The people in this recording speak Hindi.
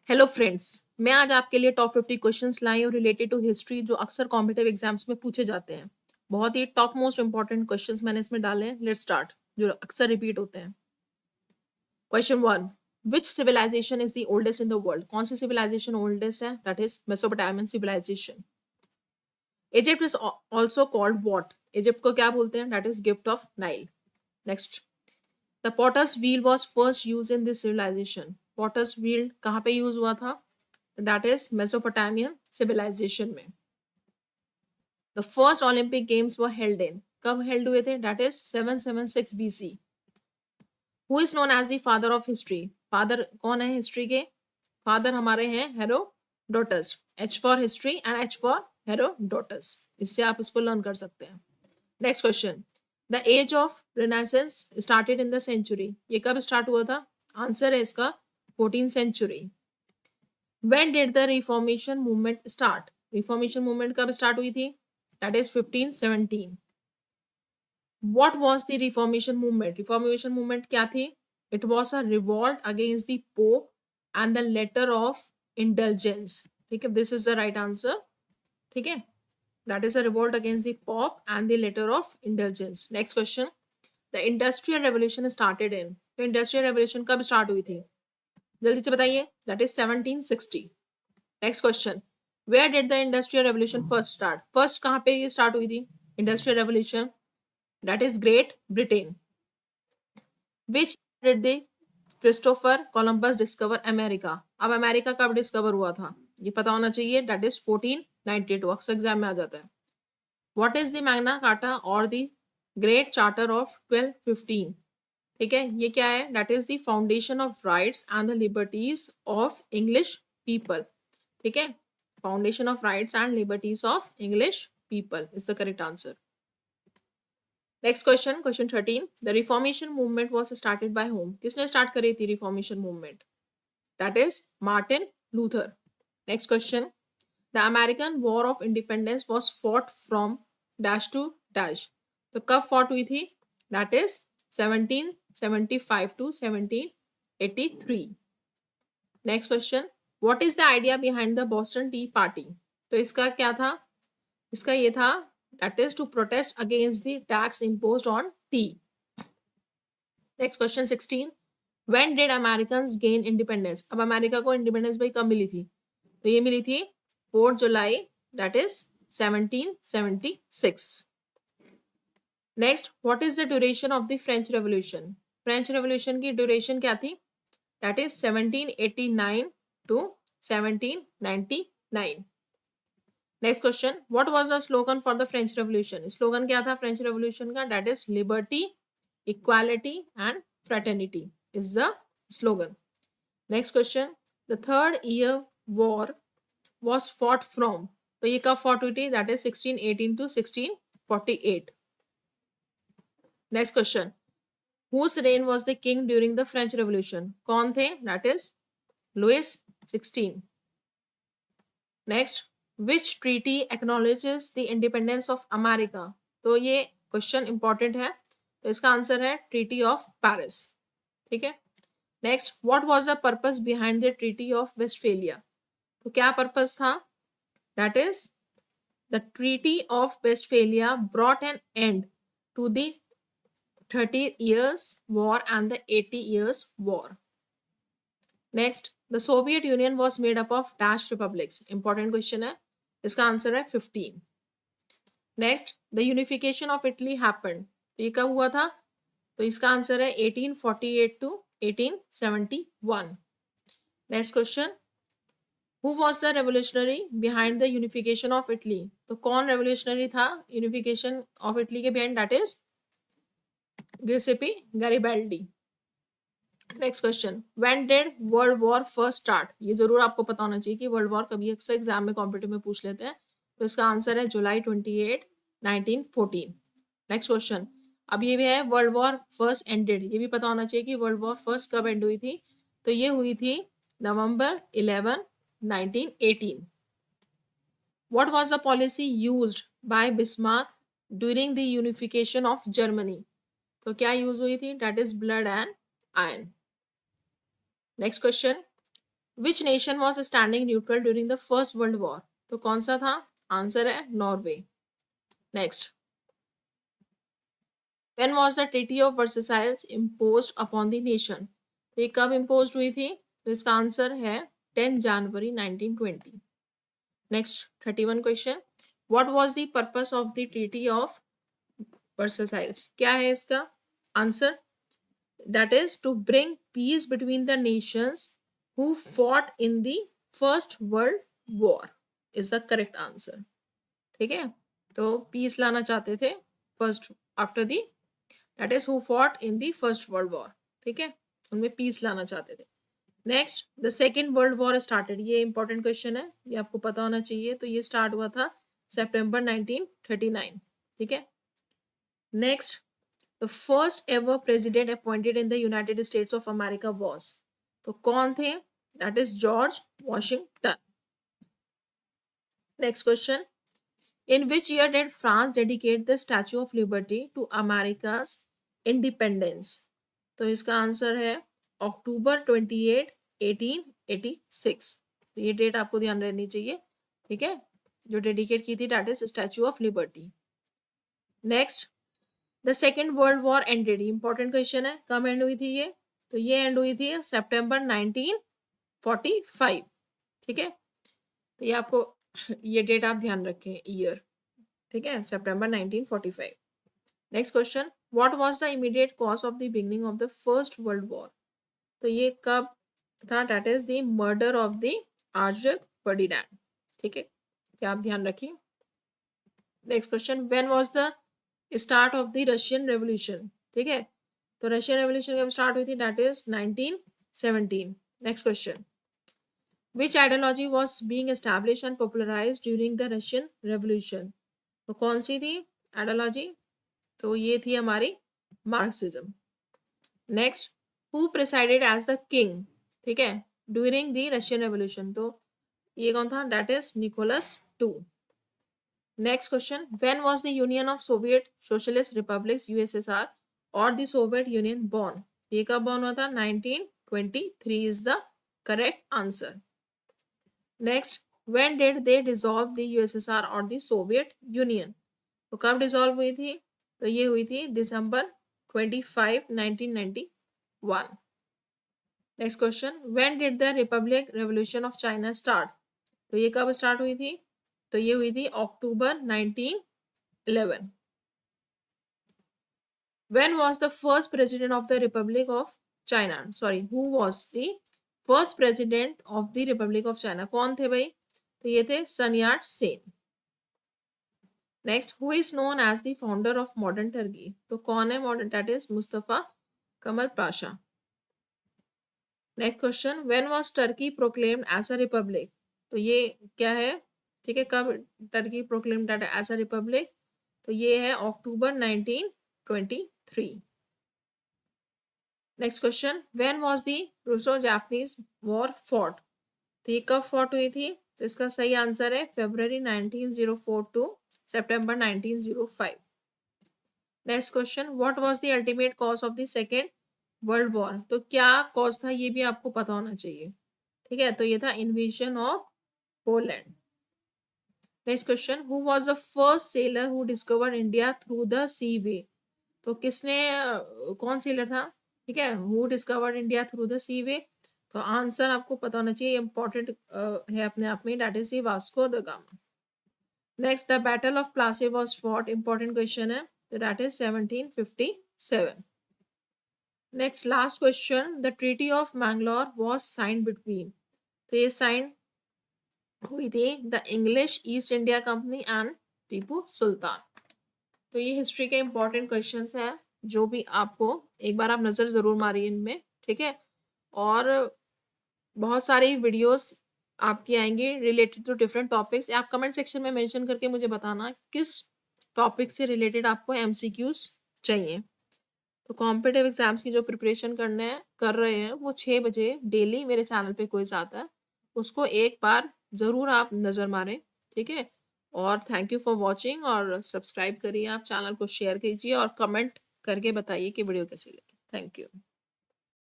हेलो फ्रेंड्स, मैं आज आपके लिए टॉप 50 क्वेश्चंस लाई हूँ रिलेटेड टू हिस्ट्री जो अक्सर कॉम्पिटिटिव एग्जाम्स में पूछे जाते हैं। बहुत ही टॉप मोस्ट इंपॉर्टेंट क्वेश्चंस मैंने इसमें डाले हैं। लेट्स स्टार्ट, जो अक्सर रिपीट होते हैं। Question 1, which civilization is the oldest in the world? कौन सी सिविलाइजेशन ओल्डेस्ट है? That is Mesopotamian civilization. Egypt is also called what? Egypt को क्या बोलते हैं? That is gift of Nile. Next, the potter's wheel was first use in this civilization. Potter's wheel कहाँ पे यूज हुआ था? दैट इज मेसोपोटामियन सिविलाइजेशन में। The first Olympic games were held in, कब हेल्ड हुए थे? That is 776 BC। Who is known as the father of history? Father कौन है हिस्ट्री के? फादर हमारे हैं Herodotus. H for history and H for Herodotus. इससे आप इसको लर्न कर सकते हैं। Next question, the age of renaissance started in the century. ये कब स्टार्ट हुआ था? आंसर है इसका 14th century. When did the Reformation movement start? Reformation movement कब start हुई थी? That is 1517. What was the Reformation movement? Reformation movement क्या थी? It was a revolt against the Pope and the letter of indulgence. ठीक है, this is the right answer. ठीक है, that is a revolt against the Pope and the letter of indulgence. Next question, the Industrial Revolution started in. तो Industrial Revolution कब start हुई थी? जल्दी से बताइए। That is 1760. Next question, where did the industrial revolution first start? First कहाँ पे ये स्टार्ट हुई थी industrial revolution? That is Great Britain. Which did the Christopher Columbus discover America? अब अमेरिका कब डिस्कवर हुआ था? ये पता होना चाहिए। दैट इज 1492, अक्सर एग्जाम में आ जाता है। What is the Magna carta और द ग्रेट चार्टर ऑफ 1215? ठीक है, ये क्या है? That is the foundation of rights and the liberties of English people. ठीक है, foundation of rights and liberties of English people is the correct answer. Next question, question 13, the reformation movement was started by home? किसने स्टार्ट करी थी reformation movement? That is Martin Luther. Next question, the American war of independence was fought from dash to dash. तो कब फॉट हुई थी? That is 1775 to 1783। Next question, what is the idea behind the Boston tea party? तो इसका क्या था? इसका ये था, that is to protest against the tax imposed on tea. Next question 16, when did Americans gain independence? अब अमेरिका को इंडिपेंडेंस भाई कब मिली थी? तो ये मिली थी 4 जुलाई, that is 1776। Next, what is the duration of the French revolution? French revolution की ड्यूरेशन क्या थी? That is 1789 to 1799. Next question, what was the slogan for the French revolution? Slogan क्या था फ्रेंच रेवोल्यूशन का? That is liberty, equality and fraternity is the slogan. Next question, the third year war was fought from? तो ये कब फॉट हुई थी? That is 1618 to 1648। Next question, whose reign was the king during the French revolution? कौन थे? That is Louis 16। Next, which treaty acknowledges the independence of America? तो ये क्वेश्चन इंपॉर्टेंट है, तो इसका आंसर है ट्रीटी ऑफ पेरिस। ठीक है, next, what was the purpose behind the treaty of Westphalia? तो क्या पर्पस था? That is the treaty of Westphalia brought an end to the 30 years war and the 80 years war. Next, the Soviet union was made up of dash republics? Important question है, इसका आंसर है 15। Next, the unification of Italy happened? तो ये कब हुआ था? तो इसका आंसर है 1848 to 1871। Next question, who was the revolutionary behind the unification of Italy? तो कौन रेवोल्यूशनरी था यूनिफिकेशन ऑफ इटली के behind? That is Giuseppe Garibaldi. Next question, when did world war first start? ये जरूर आपको पता होना चाहिए कि वर्ल्ड वॉर कभी अक्सर एग्जाम में कॉम्पिटिटिव में पूछ लेते हैं, तो इसका आंसर है जुलाई 28, 1914। नेक्स्ट क्वेश्चन, अब ये भी है वर्ल्ड वॉर फर्स्ट एंडेड, ये भी पता होना चाहिए कि वर्ल्ड वॉर फर्स्ट कब एंड हुई थी? तो ये हुई थी नवंबर 11, 1918। What was the policy used by Bismarck during the unification of Germany? तो क्या यूज हुई थी? That is blood and iron. Next question, which nation was standing neutral during the first world war? तो कौन सा था? आंसर है Norway. Next, when was the treaty of Versailles imposed upon the nation? तो ये कब इम्पोज हुई थी? तो इसका आंसर है 10 जनवरी 1920। Next 31 question, what was the purpose of the treaty of Versailles? क्या है इसका answer? That is to bring peace between the nations who fought in the first world war is the correct answer. ठीक है, तो पीस लाना चाहते थे first after the, that is who fought in the first world war. ठीक है, उनमें पीस लाना चाहते थे। Next, the second world war started, ये इंपॉर्टेंट क्वेश्चन है, ये आपको पता होना चाहिए। तो ये स्टार्ट हुआ था सितंबर 1939। ठीक है, next, the first ever president appointed in the United States of America was? तो कौन थे? That is George Washington. Next question, in which year did France dedicate the statue of liberty to America's independence? तो इसका आंसर है अक्टूबर 28, 1886। तो ये डेट आपको ध्यान रहनी चाहिए। ठीक है, जो डेडिकेट की थी that is statue of liberty. Next, the second world war ended, important question है, कब एंड हुई थी ये? तो ये एंड हुई थी सितंबर 1945। ठीक है, तो ये आपको ये डेट आप ध्यान रखें, ईयर। ठीक है, सितंबर 1945। Next question, what was the immediate cause of the beginning of the first world war? तो ये कब था? That is the murder of the archduke Ferdinand. ठीक है, क्या आप ध्यान रखिए। Next question, when was the start of the Russian revolution? ठीक है, तो रशियन रेवोल्यूशन कब स्टार्ट हुई थी? That is 1917। Next question, which ideology was being established and popularised during the Russian revolution? तो कौन सी थी आइडियोलॉजी? तो ये थी हमारी Marxism. Next, who presided as the king? ठीक है, ड्यूरिंग द रशियन रेवोल्यूशन? तो ये कौन था? That is Nicholas two. Next question, when was the Union of Soviet Socialist Republics USSR और द सोवियत यूनियन बॉर्न? ये कब बॉर्न हुआ था? 1923 is the correct answer. Next, when did they dissolve the USSR और द सोवियत यूनियन? तो कब डिसॉल्व हुई थी? तो ये हुई थी दिसंबर 25, 1991। Next question, when did the republic revolution of China start? तो ये कब स्टार्ट हुई थी? तो ये हुई थी अक्टूबर 1911। When was the first president of the republic of China? Sorry, who was the first president of the republic of China? कौन थे भाई? तो ये थे Sun Yat Sen. Next, who is known as the founder of modern Turkey? तो कौन है modern? That is Mustafa Kemal Pasha. Next question, when was Turkey proclaimed as a republic? तो ये क्या है? ठीक है, कब Turkey proclaimed as a republic? तो ये है अक्टूबर 1923। Next question, when was the Russo Japanese war fought? तो ये कब फॉट हुई थी? तो इसका सही आंसर है फरवरी 1904 टू सितंबर 1905। Next question, what was the ultimate cause of the second world war? तो क्या कॉज था ये भी आपको पता होना चाहिए। ठीक है, तो ये था invasion of Poland. Next question, who was the first sailor who discovered India through the sea way? तो किसने कौन सेलर था? ठीक है, who discovered India through the sea way? तो आंसर आपको पता होना चाहिए, इंपॉर्टेंट है अपने आप में, that is Vasco da Gama. Next, the battle of Plassey was fought, important question है, तो that is 1757। Next last question, the treaty of Mangalore was signed between? तो ये साइन हुई थी the English East India Company and Tipu Sultan. तो ये हिस्ट्री के इंपॉर्टेंट क्वेश्चंस हैं जो भी आपको एक बार आप नज़र ज़रूर मारिए इनमें। ठीक है, और बहुत सारी वीडियोस आपकी आएंगी रिलेटेड टू डिफरेंट टॉपिक्स। आप कमेंट सेक्शन में मेंशन करके मुझे बताना किस टॉपिक से रिलेटेड आपको एमसीक्यूज चाहिए। तो कॉम्पिटिटिव एग्जाम्स की जो प्रिपरेशन कर रहे हैं वो 6 बजे डेली मेरे चैनल पे क्विज आता है, उसको एक बार ज़रूर आप नज़र मारें। ठीक है, और थैंक यू फॉर वॉचिंग, और सब्सक्राइब करिए, आप चैनल को शेयर कीजिए और कमेंट करके बताइए कि वीडियो कैसी लगी। Thank you.